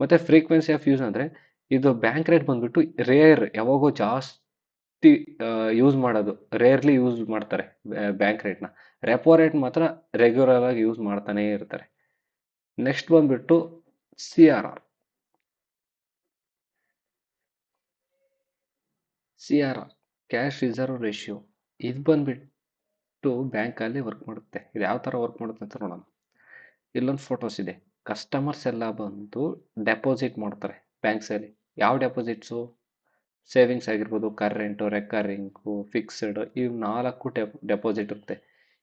ಮತ್ತು ಫ್ರೀಕ್ವೆನ್ಸಿ ಆಫ್ ಯೂಸ್ ಅಂದರೆ ಇದು ಬ್ಯಾಂಕ್ ರೇಟ್ ಬಂದ್ಬಿಟ್ಟು ರೇರ್, ಯಾವಾಗೋ ಜಾಸ್ತಿ ಯೂಸ್ ಮಾಡೋದು, ರೇರ್ಲಿ ಯೂಸ್ ಮಾಡ್ತಾರೆ ಬ್ಯಾಂಕ್ ರೇಟ್ನ. ರೆಪೋ ರೇಟ್ ಮಾತ್ರ ರೆಗ್ಯುಲರ್ ಆಗಿ ಯೂಸ್ ಮಾಡ್ತಾನೇ ಇರ್ತಾರೆ. ನೆಕ್ಸ್ಟ್ ಬಂದ್ಬಿಟ್ಟು C R R. Cash reserve ratio. ಇದು ಬಂದ್ಬಿಟ್ಟು ಬ್ಯಾಂಕಲ್ಲಿ ವರ್ಕ್ ಮಾಡುತ್ತೆ. ಇದು ಯಾವ ಥರ ವರ್ಕ್ ಮಾಡುತ್ತೆ ಅಂತ ನೋಡೋಣ. ಇಲ್ಲೊಂದು ಫೋಟೋಸ್ ಇದೆ. ಕಸ್ಟಮರ್ಸ್ ಎಲ್ಲ ಬಂದು ಡೆಪಾಸಿಟ್ ಮಾಡ್ತಾರೆ ಬ್ಯಾಂಕ್ಸಲ್ಲಿ. ಯಾವ ಡೆಪಾಸಿಟ್ಸು, ಸೇವಿಂಗ್ಸ್ ಆಗಿರ್ಬೋದು, ಕರೆಂಟು, ರೆಕರಿಂಗು, ಫಿಕ್ಸ್ಡ್, ಇವು 4 ಡೆಪಾಸಿಟ್ ಇರುತ್ತೆ.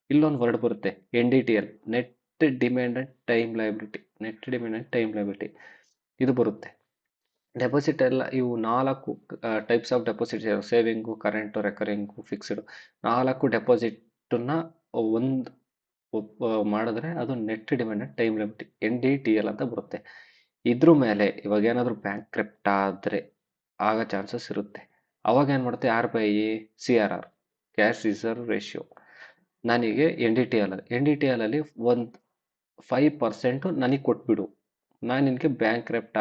ಇಲ್ಲೊಂದು ವರ್ಡ್ ಬರುತ್ತೆ N D T L, net demand and time liability. ಇದು ಬರುತ್ತೆ. ಡೆಪಾಸಿಟ್ ಎಲ್ಲ ಇವು 4 types of deposit, saving, current, recurring, fixed. 4 ಡೆಪಾಸಿಟನ್ನ ಒಂದು ಮಾಡಿದ್ರೆ ಅದು net demand and time liability, N D T L ಅಂತ ಬರುತ್ತೆ. ಇದ್ರ ಮೇಲೆ ಇವಾಗ ಏನಾದರೂ ಬ್ಯಾಂಕ್ ಕ್ರಿಪ್ಟ್ ಆದರೆ ಆಗ ಚಾನ್ಸಸ್ ಇರುತ್ತೆ. ಅವಾಗ ಏನು ಮಾಡುತ್ತೆ R B I, C R R, cash reserve ratio, ನನಗೆ ಎನ್ ಡಿ ಟಿ ಎಲ್ ಅಲ್ಲಿ ಒಂದು 5% ನನಗೆ ಕೊಟ್ಬಿಡು, ನಾನು ನಿನಗೆ ಬ್ಯಾಂಕ್ ಕ್ರಿಪ್ಟ್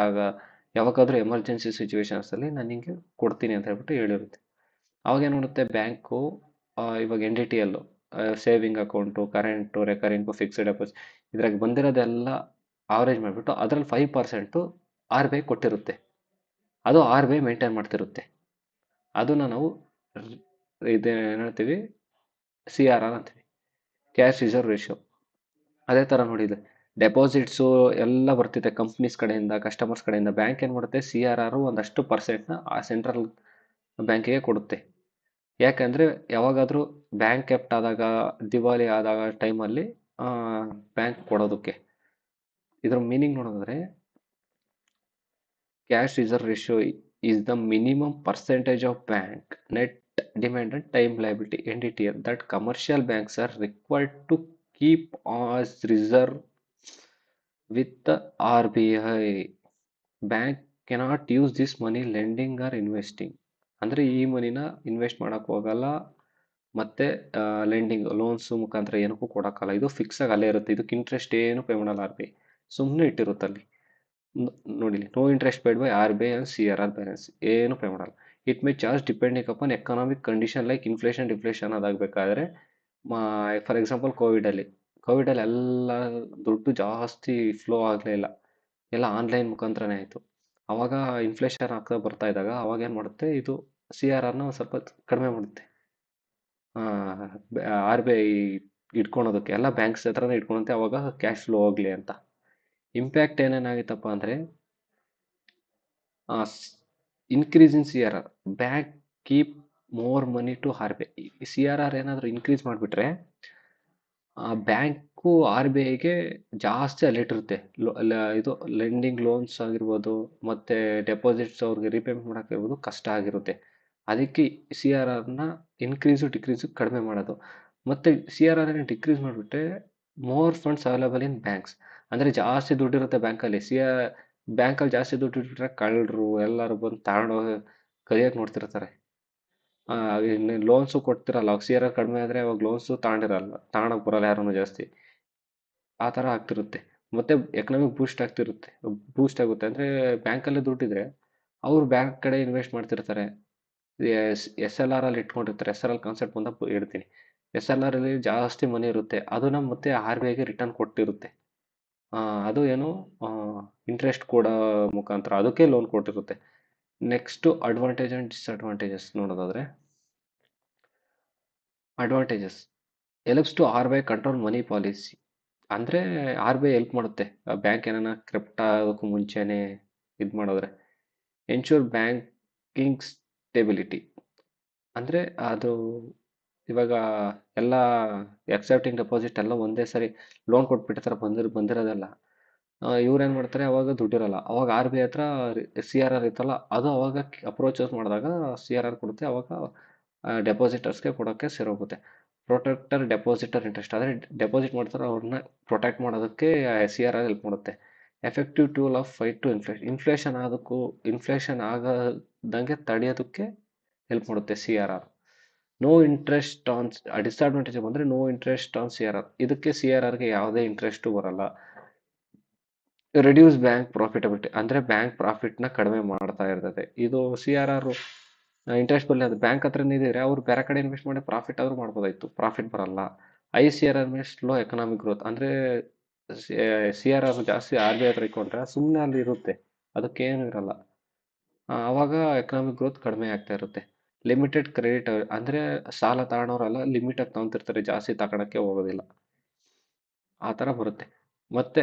ಯಾವಾಗಾದ್ರೂ ಎಮರ್ಜೆನ್ಸಿ ಸಿಚುವೇಶನ್ಸಲ್ಲಿ ನಾನು ನಿಮಗೆ ಕೊಡ್ತೀನಿ ಅಂತ ಹೇಳ್ಬಿಟ್ಟು ಹೇಳಿರುತ್ತೆ. ಅವಾಗ ಏನು ಮಾಡುತ್ತೆ ಬ್ಯಾಂಕು, ಇವಾಗ N D T L, saving account, current, recurring, fixed deposit, ಇದ್ರಾಗ ಬಂದಿರೋದೆಲ್ಲ ಆವರೇಜ್ ಮಾಡಿಬಿಟ್ಟು ಅದರಲ್ಲಿ 5% ಆರ್ ಬಿ ಐ ಕೊಟ್ಟಿರುತ್ತೆ. ಅದು ಆರ್ ಬಿ ಐ ಮೇಂಟೈನ್ ಮಾಡ್ತಿರುತ್ತೆ. ಅದನ್ನು ನಾವು ಏನು ಹೇಳ್ತೀವಿ, ಸಿ ಆರ್ ಆರ್ ಅಂತೀವಿ, ಕ್ಯಾಶ್ ರಿಸರ್ವ್ ರೇಷಿಯೋ. ಅದೇ ಥರ ನೋಡಿದೆ, ಡೆಪಾಸಿಟ್ಸು ಎಲ್ಲ ಬರ್ತಿದೆ ಕಂಪ್ನೀಸ್ ಕಡೆಯಿಂದ, ಕಸ್ಟಮರ್ಸ್ ಕಡೆಯಿಂದ. ಬ್ಯಾಂಕ್ ಏನು ಮಾಡುತ್ತೆ, ಸಿ ಆರ್ ಆರ್ ಒಂದಷ್ಟು ಪರ್ಸೆಂಟ್ನ ಆ ಸೆಂಟ್ರಲ್ ಬ್ಯಾಂಕಿಗೆ ಕೊಡುತ್ತೆ. ಯಾಕಂದರೆ ಯಾವಾಗಾದರೂ ಬ್ಯಾಂಕ್ ಕೆಪ್ಟ್ ಆದಾಗ, ದಿವಾಳಿ ಆದಾಗ ಟೈಮಲ್ಲಿ ಬ್ಯಾಂಕ್ ಕೊಡೋದಕ್ಕೆ. ಇದ್ರ ಮೀನಿಂಗ್ ನೋಡಿದ್ರೆ, cash reserve ratio is the minimum percentage of bank net demand and time liability NDTL that commercial banks are required to keep as reserve with the RBI. Bank cannot use this money lending or investing. ಅಂದರೆ ಈ ಮನಿನ invest ಮಾಡೋಕ್ಕೆ ಹೋಗಲ್ಲ, ಮತ್ತು lending loans ಮುಖಾಂತರ ಏನಕ್ಕೂ ಕೊಡೋಕ್ಕಲ್ಲ. ಇದು fix ಆಗಿ ಅಲ್ಲೇ ಇರುತ್ತೆ. ಇದಕ್ಕೆ ಇಂಟ್ರೆಸ್ಟ್ ಏನು ಪೇ ಮಾಡಲ್ಲ ಆರ್ ಬಿ ಐ, ಸುಮ್ಮನೆ ಇಟ್ಟಿರುತ್ತಲ್ಲಿ. ನೋಡಿ, no interest paid by R B I and C R R balance, ಏನು ಪೇ ಮಾಡಲ್ಲ. It may charge depending upon economic condition like inflation, deflation ಅದಾಗಬೇಕಾದ್ರೆ. ಫಾರ್ ಎಕ್ಸಾಂಪಲ್ ಕೋವಿಡಲ್ಲಿ ಎಲ್ಲ ದುಡ್ಡು ಜಾಸ್ತಿ ಫ್ಲೋ ಆಗಲೇ ಇಲ್ಲ, ಎಲ್ಲ ಆನ್ಲೈನ್ ಮುಖಾಂತರನೇ ಆಯಿತು. ಅವಾಗ ಇನ್ಫ್ಲೇಷನ್ ಆಗ್ತಾ ಬರ್ತಾ ಇದ್ದಾಗ ಅವಾಗ ಏನು ಮಾಡುತ್ತೆ, ಇದು ಸಿ ಆರ್ ಆರ್ನ ಸ್ವಲ್ಪ ಕಡಿಮೆ ಮಾಡುತ್ತೆ. ಆರ್ ಬಿ ಐ ಇಟ್ಕೊಳೋದಕ್ಕೆ ಎಲ್ಲ ಬ್ಯಾಂಕ್ಸ್ ಹತ್ರನೇ ಇಟ್ಕೊಳುತ್ತೆ, ಅವಾಗ ಕ್ಯಾಶ್ ಫ್ಲೋ ಹೋಗಲಿ ಅಂತ. ಇಂಪ್ಯಾಕ್ಟ್ ಏನೇನಾಗಿತ್ತಪ್ಪ ಅಂದರೆ, increase in C R R, bank keep more money to R B I. C R R ಏನಾದರೂ ಇನ್ಕ್ರೀಸ್ ಮಾಡಿಬಿಟ್ರೆ ಆ ಬ್ಯಾಂಕು ಆರ್ ಬಿ ಐಗೆ ಜಾಸ್ತಿ ಅಲರ್ಟ್ ಇರುತ್ತೆ. ಇದು ಲೆಂಡಿಂಗ್ ಲೋನ್ಸ್ ಆಗಿರ್ಬೋದು ಮತ್ತೆ ಡೆಪಾಸಿಟ್ಸ್ ಅವ್ರಿಗೆ ರೀಪೇಮೆಂಟ್ ಮಾಡೋಕ್ಕಿರ್ಬೋದು ಕಷ್ಟ ಆಗಿರುತ್ತೆ. ಅದಕ್ಕೆ ಸಿ ಆರ್ ಆರ್ನ ಇನ್ಕ್ರೀಸು ಡಿಕ್ರೀಸು ಕಡಿಮೆ ಮಾಡೋದು. ಮತ್ತೆ ಸಿ ಆರ್ ಆರ್ನ ಡಿಕ್ರೀಸ್ ಮಾಡಿಬಿಟ್ರೆ more funds available in banks. ಅಂದರೆ ಜಾಸ್ತಿ ದುಡ್ಡಿರುತ್ತೆ ಬ್ಯಾಂಕಲ್ಲಿ. ಬ್ಯಾಂಕಲ್ಲಿ ಜಾಸ್ತಿ ದುಡ್ಡು ಇಟ್ಬಿಟ್ರೆ ಕಳ್ಳರು ಎಲ್ಲರೂ ಬಂದು ತಗೊಂಡೋಗಿ ಕದಿಯಕ್ಕೆ ನೋಡ್ತಿರ್ತಾರೆ. ಇನ್ನು ಲೋನ್ಸು ಕೊಡ್ತಿರಲ್ಲ, ಅವಾಗ ಸಿ ಆರ್ ಆರ್ ಕಡಿಮೆ ಆದರೆ ಅವಾಗ ಲೋನ್ಸು ತಗೊಂಡಿರಲ್ಲ, ತಗೊಳಕ್ ಬರಲ್ಲ ಯಾರೂ ಜಾಸ್ತಿ. ಆ ಥರ ಆಗ್ತಿರುತ್ತೆ. ಮತ್ತೆ ಎಕನಾಮಿಕ್ ಬೂಸ್ಟ್ ಆಗುತ್ತೆ. ಅಂದರೆ ಬ್ಯಾಂಕಲ್ಲಿ ದುಡ್ಡಿದ್ರೆ ಅವರು ಬ್ಯಾಂಕ್ ಕಡೆ ಇನ್ವೆಸ್ಟ್ ಮಾಡ್ತಿರ್ತಾರೆ. ಎಸ್ ಎಲ್ ಆರ್ ಅಲ್ಲಿ ಇಟ್ಕೊಂಡಿರ್ತಾರೆ. ಎಸ್ ಎಲ್ ಆರ್ ಕಾನ್ಸೆಪ್ಟ್ ಬಂದ ಹೇಳ್ತೀನಿ. ಎಸ್ ಎಲ್ ಆರ್ ಅಲ್ಲಿ ಜಾಸ್ತಿ ಮನಿ ಇರುತ್ತೆ, ಅದನ್ನ ಮತ್ತೆ ಆರ್ ಬಿ ಐಗೆ ರಿಟರ್ನ್ ಕೊಟ್ಟಿರುತ್ತೆ. ಅದು ಏನು ಇಂಟ್ರೆಸ್ಟ್ ಕೊಡೋ ಮುಖಾಂತರ ಅದಕ್ಕೆ ಲೋನ್ ಕೊಟ್ಟಿರುತ್ತೆ. ನೆಕ್ಸ್ಟು ಅಡ್ವಾಂಟೇಜ್ ಆ್ಯಂಡ್ ಡಿಸ್ಅಡ್ವಾಂಟೇಜಸ್ ನೋಡೋದಾದ್ರೆ, advantages helps to R B I control money policy. ಅಂದರೆ ಆರ್ ಬಿ ಐ ಹೆಲ್ಪ್ ಮಾಡುತ್ತೆ ಬ್ಯಾಂಕ್ ಏನಾರ ಕ್ರಿಪ್ಟ್ ಆಗೋಕ್ಕೂ ಮುಂಚೆನೇ ಇದು ಮಾಡಿದ್ರೆ. ಎನ್ಶೂರ್ ಬ್ಯಾಂಕಿಂಗ್ ಸ್ಟೆಬಿಲಿಟಿ, ಅಂದರೆ ಅದು ಇವಾಗ ಎಲ್ಲ ಎಕ್ಸೆಪ್ಟಿಂಗ್ ಡೆಪಾಸಿಟ್ ಎಲ್ಲ ಒಂದೇ ಸರಿ ಲೋನ್ ಕೊಟ್ಬಿಟ್ಟಿರ್ತಾರೆ ಬಂದಿರೋದೆಲ್ಲ. ಇವ್ರೇನು ಮಾಡ್ತಾರೆ, ಅವಾಗ ದುಡ್ಡಿರಲ್ಲ, ಅವಾಗ ಆರ್ ಬಿ ಐ ಹತ್ರ ಸಿ ಆರ್ ಆರ್ ಇತ್ತಲ್ಲ ಅದು ಅವಾಗ ಅಪ್ರೋಚಸ್ ಮಾಡಿದಾಗ ಸಿ ಆರ್ ಆರ್ ಕೊಡುತ್ತೆ. ಅವಾಗ ಡೆಪಾಸಿಟರ್ಸ್ಗೆ ಕೊಡೋಕ್ಕೆ ಸೇರೋಗುತ್ತೆ. ಪ್ರೊಟೆಕ್ಟರ್ ಡೆಪಾಸಿಟರ್ ಇಂಟ್ರೆಸ್ಟ್, ಅಂದರೆ ಡೆಪಾಸಿಟ್ ಮಾಡ್ತಾರೆ ಅವ್ರನ್ನ ಪ್ರೊಟೆಕ್ಟ್ ಮಾಡೋದಕ್ಕೆ ಸಿ ಆರ್ ಆರ್ ಹೆಲ್ಪ್ ಮಾಡುತ್ತೆ. Effective tool of fight to inflation ಆಗದಂಗೆ ತಡೆಯೋದಕ್ಕೆ ಹೆಲ್ಪ್ ಮಾಡುತ್ತೆ C R R. No interest on disadvantage ಬಂದರೆ no interest on C R R. ಇದಕ್ಕೆ ಸಿ ಆರ್ ಆರ್ಗೆ ಯಾವುದೇ ಇಂಟ್ರೆಸ್ಟು ಬರಲ್ಲ. ರಿಡ್ಯೂಸ್ ಬ್ಯಾಂಕ್ ಪ್ರಾಫಿಟಬಿಲಿಟಿ, ಅಂದರೆ ಬ್ಯಾಂಕ್ ಪ್ರಾಫಿಟ್ನ ಕಡಿಮೆ ಮಾಡ್ತಾ ಇರ್ತದೆ. ಇದು ಸಿ ಆರ್ ಆರ್ ಇಂಟ್ರೆಸ್ಟ್ ಬರಲಿ, ಅದು ಬ್ಯಾಂಕ್ ಹತ್ರನೇ ಇದ್ದರೆ ಅವ್ರು ಬೇರೆ ಕಡೆ ಇನ್ವೆಸ್ಟ್ ಮಾಡಿ ಪ್ರಾಫಿಟ್ ಆದರೂ ಮಾಡ್ಬೋದಾಯ್ತು, ಪ್ರಾಫಿಟ್ ಬರಲ್ಲ. ಐ ಸಿ ಆರ್ ಆರ್ ಮೇಲೆ ಸ್ಲೋ ಎಕನಾಮಿಕ್ ಗ್ರೋತ್, ಅಂದರೆ ಸಿ ಆರ್ ಆರ್ ಜಾಸ್ತಿ ಆರ್ ಬಿ ಐ ಹತ್ರ ಇಟ್ಕೊಂಡ್ರೆ ಸುಮ್ಮನೆ ಅಲ್ಲಿ ಇರುತ್ತೆ, ಅದಕ್ಕೇನು ಇರಲ್ಲ. ಆವಾಗ ಎಕನಾಮಿಕ್ ಗ್ರೋತ್ ಕಡಿಮೆ ಆಗ್ತಾ ಇರುತ್ತೆ. ಲಿಮಿಟೆಡ್ ಕ್ರೆಡಿಟ್, ಅಂದರೆ ಸಾಲ ತಗೊಳೋರೆಲ್ಲ ಲಿಮಿಟಾಗಿ ತಗೊತಿರ್ತಾರೆ, ಜಾಸ್ತಿ ತಗೊಳಕ್ಕೆ ಹೋಗೋದಿಲ್ಲ, ಆ ಥರ ಬರುತ್ತೆ. ಮತ್ತೆ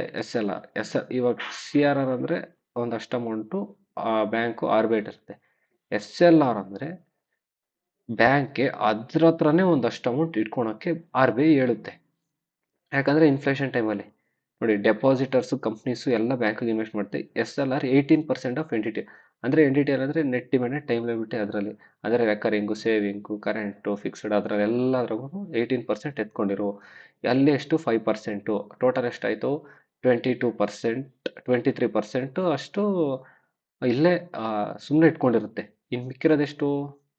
ಇವಾಗ ಸಿ ಆರ್ ಆರ್ ಅಂದರೆ ಒಂದಷ್ಟು amount bank R B I ಇರುತ್ತೆ. ಎಸ್ ಎಲ್ ಆರ್ ಅಂದರೆ ಬ್ಯಾಂಕ್ಗೆ ಅದ್ರ ಹತ್ರನೇ ಒಂದಷ್ಟು ಅಮೌಂಟ್ ಇಟ್ಕೊಳಕ್ಕೆ ಆರ್ ಬಿ ಐ ಹೇಳುತ್ತೆ. ಯಾಕಂದರೆ ಇನ್ಫ್ಲೇಷನ್ ಟೈಮಲ್ಲಿ ನೋಡಿ, ಡೆಪಾಸಿಟರ್ಸು ಕಂಪ್ನೀಸು ಎಲ್ಲ ಬ್ಯಾಂಕಿಗೆ ಇನ್ವೆಸ್ಟ್ ಮಾಡುತ್ತೆ. S L R 18% of N D T, ಅಂದರೆ ಎನ್ ಡಿ ಟಿ ಅಂದರೆ ನೆಟ್ ಡಿಮ್ಯಾಂಡ್ ಟೈಮ್ ಲಿಮಿಟ್. ಅದರಲ್ಲಿ ಅಂದರೆ ರೆಕರಿಂಗು, ಸೇವಿಂಗು, ಕರೆಂಟು, ಫಿಕ್ಸ್ಡ್ ಅದರಲ್ಲಿ ಎಲ್ಲದ್ರಾಗೂ 18% ಎತ್ಕೊಂಡಿರು. ಅಲ್ಲಿ ಎಷ್ಟು 5%, ಟೋಟಲ್ ಎಷ್ಟಾಯಿತು 22%, 23% ಅಷ್ಟು ಇಲ್ಲೇ ಸುಮ್ಮನೆ ಇಟ್ಕೊಂಡಿರುತ್ತೆ. ಇನ್ನು ಮಿಕ್ಕಿರೋದೆಷ್ಟು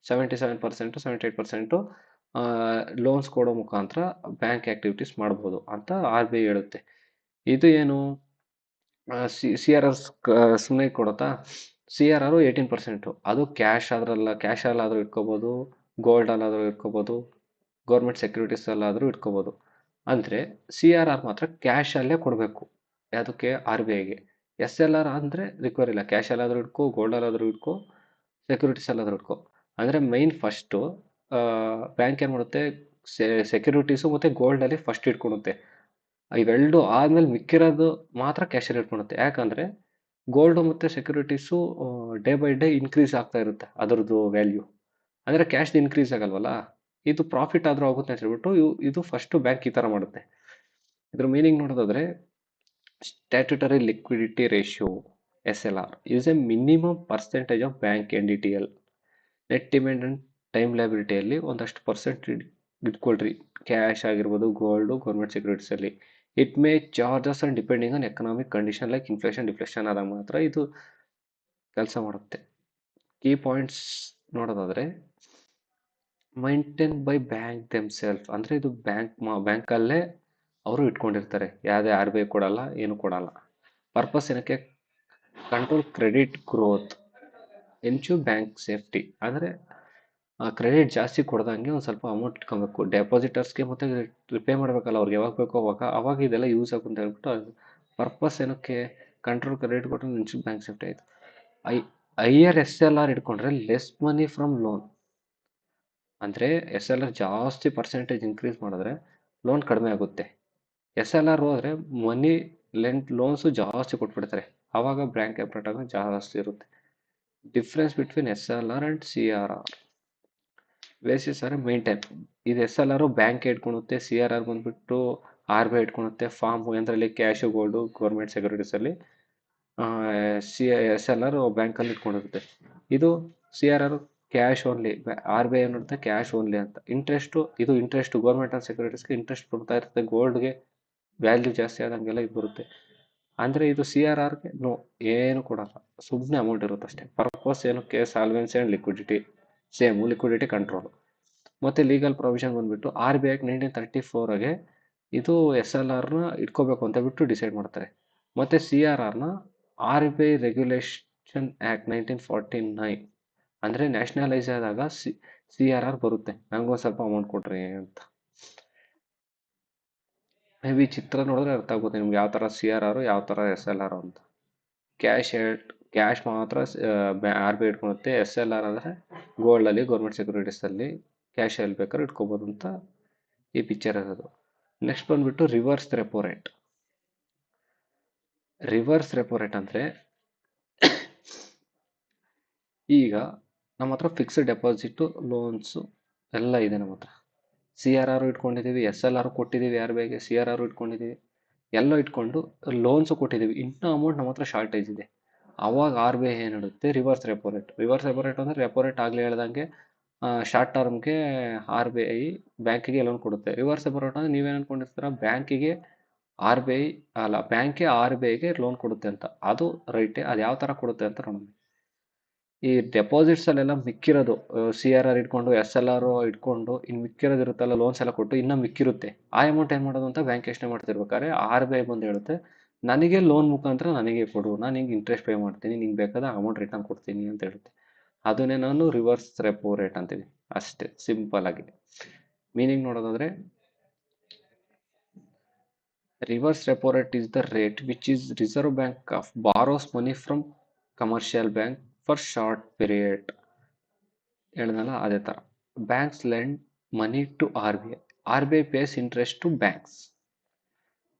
77%, 78% ಲೋನ್ಸ್ ಕೊಡೋ ಮುಖಾಂತರ ಬ್ಯಾಂಕ್ ಆ್ಯಕ್ಟಿವಿಟೀಸ್ ಮಾಡ್ಬೋದು ಅಂತ ಆರ್ ಬಿ ಐ ಹೇಳುತ್ತೆ. ಇದು ಏನು ಸಿ ಆರ್ ಆರ್ ಸುಮ್ಮನೆ ಕೊಡುತ್ತಾ? ಸಿ ಆರ್ ಆರು 18%, ಅದು ಕ್ಯಾಶಲ್ಲಾದರೂ ಇಟ್ಕೋಬೋದು, ಗೋಲ್ಡಲ್ಲಾದರೂ ಇಟ್ಕೋಬೋದು, ಗೌರ್ಮೆಂಟ್ ಸೆಕ್ಯೂರಿಟೀಸಲ್ಲಾದರೂ ಇಟ್ಕೋಬೋದು. ಅಂದರೆ ಸಿ ಆರ್ ಆರ್ ಮಾತ್ರ ಕ್ಯಾಶಲ್ಲೇ ಕೊಡಬೇಕು, ಯಾವುದಕ್ಕೆ ಆರ್ ಬಿ ಐಗೆ. ಎಸ್ ಎಲ್ ಆರ್ ಅಂದರೆ ರಿಕ್ವೈರ್ ಇಲ್ಲ, ಕ್ಯಾಶಲ್ಲಾದರೂ ಇಟ್ಕೋ, ಗೋಲ್ಡಲ್ಲಾದರೂ ಇಟ್ಕೋ, ಸೆಕ್ಯೂರಿಟೀಸಲ್ಲಾದರೂ ಇಟ್ಕೋ. ಅಂದರೆ ಮೈನ್ ಫಸ್ಟು ಬ್ಯಾಂಕ್ ಏನು ಮಾಡುತ್ತೆ, ಸೆಕ್ಯೂರಿಟೀಸು ಮತ್ತು ಗೋಲ್ಡಲ್ಲಿ ಫಸ್ಟ್ ಇಟ್ಕೊಳುತ್ತೆ. ಇವೆರಡು ಆದಮೇಲೆ ಮಿಕ್ಕಿರೋದು ಮಾತ್ರ ಕ್ಯಾಶಲ್ಲಿ ಇಟ್ಕೊಳುತ್ತೆ. ಯಾಕಂದರೆ ಗೋಲ್ಡು ಮತ್ತು securities day by day increase ಆಗ್ತಾ ಇರುತ್ತೆ ಅದರದ್ದು ವ್ಯಾಲ್ಯೂ. ಅಂದರೆ ಕ್ಯಾಶ್ದು ಇನ್ಕ್ರೀಸ್ ಆಗಲ್ವಲ್ಲ, ಇದು ಪ್ರಾಫಿಟ್ ಆದರೂ ಆಗುತ್ತೆ ಅಂತ ಹೇಳ್ಬಿಟ್ಟು ಇದು ಫಸ್ಟು ಬ್ಯಾಂಕ್ ಈ ಥರ ಮಾಡುತ್ತೆ. ಇದ್ರ ಮೀನಿಂಗ್ ನೋಡೋದಾದರೆ, statutory liquidity ratio S L R is a minimum percentage of bank N D T L. Net demand and time ಲಯಬಿಲಿಟಿಯಲ್ಲಿ ಒಂದಷ್ಟು ಪರ್ಸೆಂಟ್ ಇಟ್ಕೊಳ್ರಿ, ಕ್ಯಾಶ್ ಆಗಿರ್ಬೋದು, ಗೋಲ್ಡು, ಗೌರ್ಮೆಂಟ್ ಸೆಕ್ಯೂರಿಟೀಸಲ್ಲಿ. It may charges and depending on economic condition like inflation, deflation ಆದಾಗ ಮಾತ್ರ ಇದು ಕೆಲಸ ಮಾಡುತ್ತೆ. ಕೀ ಪಾಯಿಂಟ್ಸ್ ನೋಡೋದಾದರೆ, ಮೈಂಟೈನ್ ಬೈ ಬ್ಯಾಂಕ್ ದೆಮ್ಸೆಲ್ಫ್, ಅಂದರೆ ಇದು ಬ್ಯಾಂಕಲ್ಲೇ ಅವರು ಇಟ್ಕೊಂಡಿರ್ತಾರೆ, ಯಾವುದೇ ಆರ್ ಬಿ ಐ ಕೊಡಲ್ಲ, ಏನು ಕೊಡಲ್ಲ. ಪರ್ಪಸ್ ಏನಕ್ಕೆ? Control credit growth, ensure bank safety, ಅಂದರೆ ಕ್ರೆಡಿಟ್ ಜಾಸ್ತಿ ಕೊಡ್ದಂಗೆ ಒಂದು ಸ್ವಲ್ಪ ಅಮೌಂಟ್ ಇಟ್ಕೊಬೇಕು ಡೆಪಾಸಿಟರ್ಸ್ಗೆ, ಮತ್ತು ರಿಪೇ ಮಾಡಬೇಕಲ್ಲ ಅವ್ರಿಗೆ ಯಾವಾಗ ಬೇಕೋ ಅವಾಗ ಇದೆಲ್ಲ ಯೂಸ್ ಆಗುತ್ತೆ ಅಂತ ಹೇಳ್ಬಿಟ್ಟು ಪರ್ಪಸ್ ಏನಕ್ಕೆ ಕಂಟ್ರೋಲ್ ಕ್ರೆಡಿಟ್ ಕೊಟ್ಟು ಎನ್ಶೂರ್ ಬ್ಯಾಂಕ್ ಸೇಫ್ಟಿ ಆಯಿತು. ಹೈಯರ್ ಎಸ್ ಎಲ್ ಆರ್ ಇಟ್ಕೊಂಡ್ರೆ ಲೆಸ್ ಮನಿ ಫ್ರಮ್ ಲೋನ್, ಅಂದರೆ ಎಸ್ ಎಲ್ ಆರ್ ಜಾಸ್ತಿ ಪರ್ಸೆಂಟೇಜ್ ಇನ್ಕ್ರೀಸ್ ಮಾಡಿದ್ರೆ ಲೋನ್ ಕಡಿಮೆ ಆಗುತ್ತೆ. ಎಸ್ ಎಲ್ ಆರ್ ಹೋದರೆ ಲೋನ್ಸು ಜಾಸ್ತಿ ಕೊಟ್ಬಿಡ್ತಾರೆ, ಆವಾಗ ಬ್ಯಾಂಕ್ ಕ್ಯಾಪಿಟಲ್ ಜಾಸ್ತಿ ಇರುತ್ತೆ. Difference between S L R and C R R. Basis are maintain. ಇದು ಎಸ್ ಎಲ್ ಆರ್ ಬ್ಯಾಂಕ್ ಇಟ್ಕೊಳುತ್ತೆ, ಸಿ ಆರ್ ಆರ್ ಬಂದ್ಬಿಟ್ಟು ಆರ್ ಬಿ ಐ ಇಟ್ಕೊಳುತ್ತೆ. ಫಾರ್ಮ್ ಅದರಲ್ಲಿ ಕ್ಯಾಶು ಗೋಲ್ಡು ಗೌರ್ಮೆಂಟ್ ಸೆಕ್ಯೂರಿಟೀಸ್ ಅಲ್ಲಿ, ಸಿ ಎಸ್ ಎಲ್ ಆರ್ ಬ್ಯಾಂಕಲ್ಲಿ ಇಟ್ಕೊಂಡಿರುತ್ತೆ. ಇದು C R R cash only, R B I ಏನಿರುತ್ತೆ ಕ್ಯಾಶ್ ಓನ್ಲಿ ಅಂತ. ಇಂಟ್ರೆಸ್ಟು, ಇದು ಇಂಟ್ರೆಸ್ಟ್ ಗೌರ್ಮೆಂಟ್ ಆನ್ ಸೆಕ್ಯೂರಿಟೀಸ್ಗೆ ಇಂಟ್ರೆಸ್ಟ್ ಕೊಡ್ತಾ ಇರುತ್ತೆ. ಗೋಲ್ಡ್ಗೆ ವ್ಯಾಲ್ಯೂ ಜಾಸ್ತಿ ಆದಂಗೆಲ್ಲ ಇದು ಬರುತ್ತೆ. ಅಂದರೆ ಇದು ಸಿ ಆರ್ ಆರ್ಗೆ ನೋ, ಏನು ಕೊಡಲ್ಲ, ಸುಮ್ಮನೆ ಅಮೌಂಟ್ ಇರುತ್ತೆ ಅಷ್ಟೇ. ಪರ್ಪಸ್ ಏನಕ್ಕೆ? Solvency and liquidity, same liquidity control. ಮತ್ತು ಲೀಗಲ್ ಪ್ರೊವಿಷನ್ ಬಂದುಬಿಟ್ಟು ಆರ್ ಬಿ ಐ 1934ಗೆ ಇದು ಎಸ್ ಎಲ್ ಆರ್ನ ಇಟ್ಕೋಬೇಕು ಅಂತ ಬಿಟ್ಟು ಡಿಸೈಡ್ ಮಾಡ್ತಾರೆ. ಮತ್ತು ಸಿ ಆರ್ ಆರ್ನ R B I regulation act 1949, ಅಂದರೆ ನ್ಯಾಷನಲೈಸ್ ಆದಾಗ ಸಿ ಆರ್ ಆರ್ ಬರುತ್ತೆ, ನಂಗೊಂದು ಸ್ವಲ್ಪ ಅಮೌಂಟ್ ಕೊಡ್ರಿ ಅಂತ. ಮೇ ಬಿ ಚಿತ್ರ ನೋಡಿದ್ರೆ ಅರ್ಥ ಆಗುತ್ತೆ ನಿಮ್ಗೆ ಯಾವ ಥರ ಸಿ ಆರ್ ಆರು, ಯಾವ ಥರ ಎಸ್ ಎಲ್ ಆರ್ ಅಂತ. ಕ್ಯಾಶ್ ಮಾತ್ರ ಆರ್ ಬಿ ಐ ಇಟ್ಕೊಳುತ್ತೆ. ಎಸ್ ಎಲ್ ಆರ್ ಅಂದರೆ ಗೋಲ್ಡಲ್ಲಿ, ಗೌರ್ಮೆಂಟ್ ಸೆಕ್ಯೂರಿಟೀಸಲ್ಲಿ ಕ್ಯಾಶ್ ಎಲ್ಲಿ ಬೇಕಾದ್ರೂ ಇಟ್ಕೋಬೋದು ಅಂತ ಈ ಪಿಕ್ಚರ್ ಇರೋದು. ನೆಕ್ಸ್ಟ್ ಬಂದ್ಬಿಟ್ಟು reverse repo rate. Reverse repo rate ಅಂದರೆ, ಈಗ ನಮ್ಮ ಹತ್ರ ಫಿಕ್ಸ್ಡ್ ಡೆಪಾಸಿಟು, ಲೋನ್ಸು ಎಲ್ಲ ಇದೆ ನಮ್ಮ ಹತ್ರ. ಸಿ ಆರ್ ಆರು ಇಟ್ಕೊಂಡಿದ್ದೀವಿ, ಎಸ್ ಎಲ್ ಆರು ಕೊಟ್ಟಿದ್ದೀವಿ, ಆರ್ ಬಿ ಐಗೆ ಸಿ ಆರ್ ಆರು ಇಟ್ಕೊಂಡಿದ್ದೀವಿ, ಎಲ್ಲ ಇಟ್ಕೊಂಡು ಲೋನ್ಸು ಕೊಟ್ಟಿದ್ದೀವಿ. ಇನ್ನೂ ಅಮೌಂಟ್ ನಮ್ಮ ಹತ್ರ ಶಾರ್ಟೇಜ್ ಇದೆ. ಅವಾಗ ಆರ್ ಬಿ ಐ ಏನು ಹೇಳುತ್ತೆ? Reverse repo rate. Reverse repo rate ಅಂದರೆ ರೆಪೋ ರೇಟ್ ಆಗಲೇ ಹೇಳ್ದಂಗೆ ಶಾರ್ಟ್ ಟರ್ಮ್ಗೆ ಆರ್ ಬಿ ಐ ಬ್ಯಾಂಕಿಗೆ ಲೋನ್ ಕೊಡುತ್ತೆ. ರಿವರ್ಸ್ ರೆಪೋ ರೇಟ್ ಅಂದರೆ ನೀವೇನು ಅನ್ಕೊಂಡಿರ್ತೀರ, ಬ್ಯಾಂಕಿಗೆ ಆರ್ ಬಿ ಐ ಅಲ್ಲ, ಬ್ಯಾಂಕೇ ಆರ್ ಬಿ ಐಗೆ ಲೋನ್ ಕೊಡುತ್ತೆ ಅಂತ. ಅದು ರೈಟೇ. ಅದು ಯಾವ ಥರ ಕೊಡುತ್ತೆ ಅಂತ ನೋಡೋಣ. ಈ ಡೆಪಾಸಿಟ್ಸ್ ಅಲ್ಲೆಲ್ಲ ಮಿಕ್ಕಿರೋದು, ಸಿ ಆರ್ ಆರ್ ಇಟ್ಕೊಂಡು ಎಸ್ ಎಲ್ ಆರ್ ಇಟ್ಕೊಂಡು ಇನ್ನು ಮಿಕ್ಕಿರೋದು ಇರುತ್ತಲ್ಲ, ಲೋನ್ಸ್ ಎಲ್ಲ ಕೊಟ್ಟು ಇನ್ನೂ ಮಿಕ್ಕಿರುತ್ತೆ. ಆ ಅಮೌಂಟ್ ಏನು ಮಾಡೋದು ಅಂತ ಬ್ಯಾಂಕ್ ಯೋಚನೆ ಮಾಡ್ತಿರ್ಬೇಕಾದ್ರೆ ಆರ್ ಬಿ ಐ ಬಂದು ಹೇಳುತ್ತೆ, ನನಗೆ ಲೋನ್ ಮುಖಾಂತರ ನನಗೆ ಕೊಡು, ನಾನು ಹಿಂಗೆ ಇಂಟ್ರೆಸ್ಟ್ ಪೇ ಮಾಡ್ತೀನಿ, ನಿಂಗೆ ಬೇಕಾದ ಅಮೌಂಟ್ ರಿಟರ್ನ್ ಕೊಡ್ತೀನಿ ಅಂತ ಹೇಳುತ್ತೆ. ಅದನ್ನೇ ನಾನು ರಿವರ್ಸ್ ರೆಪೋ ರೇಟ್ ಅಂತೀವಿ. ಅಷ್ಟೇ ಸಿಂಪಲ್ ಆಗಿ. ಮೀನಿಂಗ್ ನೋಡೋದಾದ್ರೆ, reverse repo rate is the rate which is Reserve Bank of borrows money from commercial bank for short period. ಹೇಳಿದ್ನಲ್ಲ ಅದೇ ಥರ. Banks lend money to R B I. R B I pays interest to banks.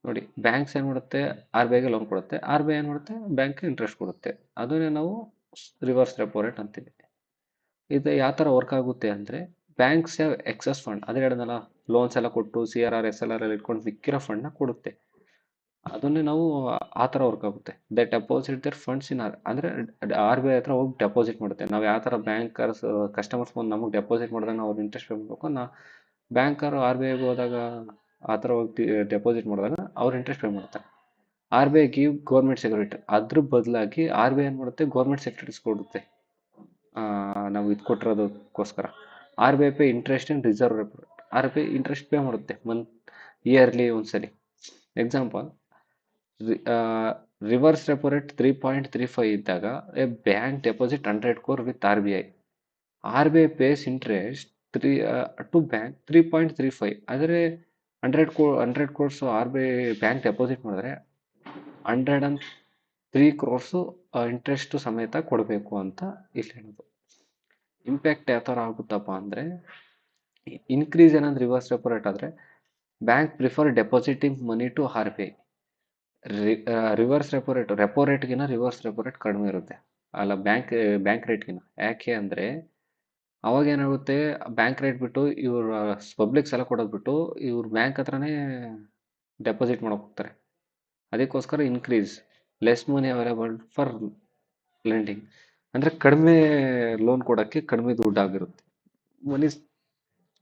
ನೋಡಿ, banks ಏನು ಮಾಡುತ್ತೆ? R B ಐಗೆ loan ಕೊಡುತ್ತೆ, R B I ಏನು ಮಾಡುತ್ತೆ? ಬ್ಯಾಂಕ್ಗೆ ಇಂಟ್ರೆಸ್ಟ್ ಕೊಡುತ್ತೆ. ಅದನ್ನೇ ನಾವು ರಿವರ್ಸ್ ರೆಪೋ ರೇಟ್ ಅಂತೀವಿ. ಇದು ಯಾವ ಥರ ವರ್ಕ್ ಆಗುತ್ತೆ ಅಂದರೆ, ಬ್ಯಾಂಕ್ಸ್ ಹ್ಯಾವ್ ಎಕ್ಸಸ್ ಫಂಡ್. ಅದೇ ಹೇಳಿದ್ನಲ್ಲ, ಲೋನ್ಸ್ ಎಲ್ಲ ಕೊಟ್ಟು C R R S L R ಎಲ್ಲ ಇಟ್ಕೊಂಡು ಮಿಕ್ಕಿರೋ ಫಂಡ್ನ ಕೊಡುತ್ತೆ. ಅದನ್ನೇ ನಾವು ಆ ಥರ ವರ್ಕ್ ಆಗುತ್ತೆ. They deposit their funds in R, ಅಂದರೆ ಆರ್ ಬಿ ಐ ಹತ್ರ ಹೋಗಿ ಡೆಪಾಸಿಟ್ ಮಾಡುತ್ತೆ. ನಾವು ಯಾವ ಥರ ಬ್ಯಾಂಕರ್ಸ್ ಕಸ್ಟಮರ್ಸ್ ಬಂದು ನಮಗೆ ಡೆಪಾಸಿಟ್ ಮಾಡಿದಾಗ ನಾವು ಅವ್ರು ಇಂಟ್ರೆಸ್ಟ್ ಪೇ ಮಾಡಬೇಕು, ಬ್ಯಾಂಕರು ಆರ್ ಬಿ ಐಗೆ ಹೋದಾಗ ಆ ಥರ ಹೋಗಿ ಡೆಪಾಸಿಟ್ ಮಾಡಿದಾಗ ಅವ್ರು ಇಂಟ್ರೆಸ್ಟ್ ಪೇ ಮಾಡ್ತಾರೆ. R B I give government security. ಅದ್ರ ಬದಲಾಗಿ ಆರ್ ಬಿ ಐ ಏನು ಮಾಡುತ್ತೆ? ಗೌರ್ಮೆಂಟ್ ಸೆಕ್ಯೂರಿಟೀಸ್ ಕೊಡುತ್ತೆ. ನಾವು ಇದು ಕೊಟ್ಟಿರೋದಕ್ಕೋಸ್ಕರ R B I pay interest in reserve repo rate. R B I interest pay ಮಾಡುತ್ತೆ ಇಯರ್ಲಿ ಒಂದ್ಸಲಿ. ಎಕ್ಸಾಂಪಲ್, ರಿವರ್ಸ್ ರೆಪೋ ರೇಟ್ 3.35 ಇದ್ದಾಗ a bank deposit 100 crore with R B I. R B I pays interest to bank 3.35. ಆದರೆ 100 crores R B I bank deposit ಮಾಡಿದ್ರೆ 103 crores interest ಸಮೇತ ಕೊಡಬೇಕು ಅಂತ ಇಲ್ಲಿ ಹೇಳೋದು. ಇಂಪ್ಯಾಕ್ಟ್ ಯಾವ ಥರ ಆಗುತ್ತಪ್ಪ ಅಂದರೆ, ಇನ್ಕ್ರೀಸ್ ಏನಂದ್ರೆ ರಿವರ್ಸ್ ರೆಪೋ ರೇಟ್ ಆದರೆ bank prefer depositing money to R B I. Reverse repo ರೇಟ್ಗಿನ ರಿವರ್ಸ್ ರೆಪೋ ರೇಟ್ ಕಡಿಮೆ ಇರುತ್ತೆ, ಅಲ್ಲ ಬ್ಯಾಂಕ್ ರೇಟ್ಗಿನ. ಯಾಕೆ ಅಂದರೆ ಅವಾಗ ಏನಾಗುತ್ತೆ, ಬ್ಯಾಂಕ್ ರೇಟ್ ಬಿಟ್ಟು ಇವ್ರು ಪಬ್ಲಿಕ್ಸ್ ಎಲ್ಲ ಕೊಡೋದು ಬಿಟ್ಟು ಇವ್ರು ಬ್ಯಾಂಕ್ ಹತ್ರನೇ ಡೆಪಾಸಿಟ್ ಮಾಡೋಕೆ ಹೋಗ್ತಾರೆ. ಅದಕ್ಕೋಸ್ಕರ increase, less money available for lending. ಅಂದರೆ ಕಡಿಮೆ ಲೋನ್ ಕೊಡೋಕ್ಕೆ ಕಡಿಮೆ ದುಡ್ಡಾಗಿರುತ್ತೆ.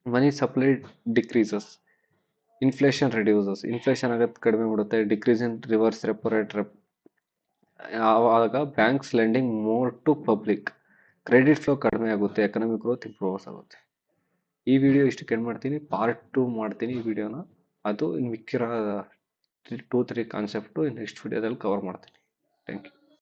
Money supply decreases, inflation reduces. Inflation ಆಗೋದು ಕಡಿಮೆ ಮಾಡುತ್ತೆ. Decrease in reverse repo rate, ಆವಾಗ banks lending more to public. Credit flow ಕಡಿಮೆ ಆಗುತ್ತೆ, ಎಕನಾಮಿಕ್ ಗ್ರೋತ್ ಇಂಪ್ರೂವ್ಸ್ ಆಗುತ್ತೆ. ಈ ವಿಡಿಯೋ ಇಷ್ಟಕ್ಕೆ ಎಂಡ್ ಮಾಡ್ತೀನಿ. ಪಾರ್ಟ್ 2 ಮಾಡ್ತೀನಿ ಈ ವಿಡಿಯೋನ. ಅದು ಇನ್ನು ಮಿಕ್ಕಿರೋ 2-3 ಕಾನ್ಸೆಪ್ಟು ನೆಕ್ಸ್ಟ್ ವಿಡಿಯೋದಲ್ಲಿ ಕವರ್ ಮಾಡ್ತೀನಿ. Thank you.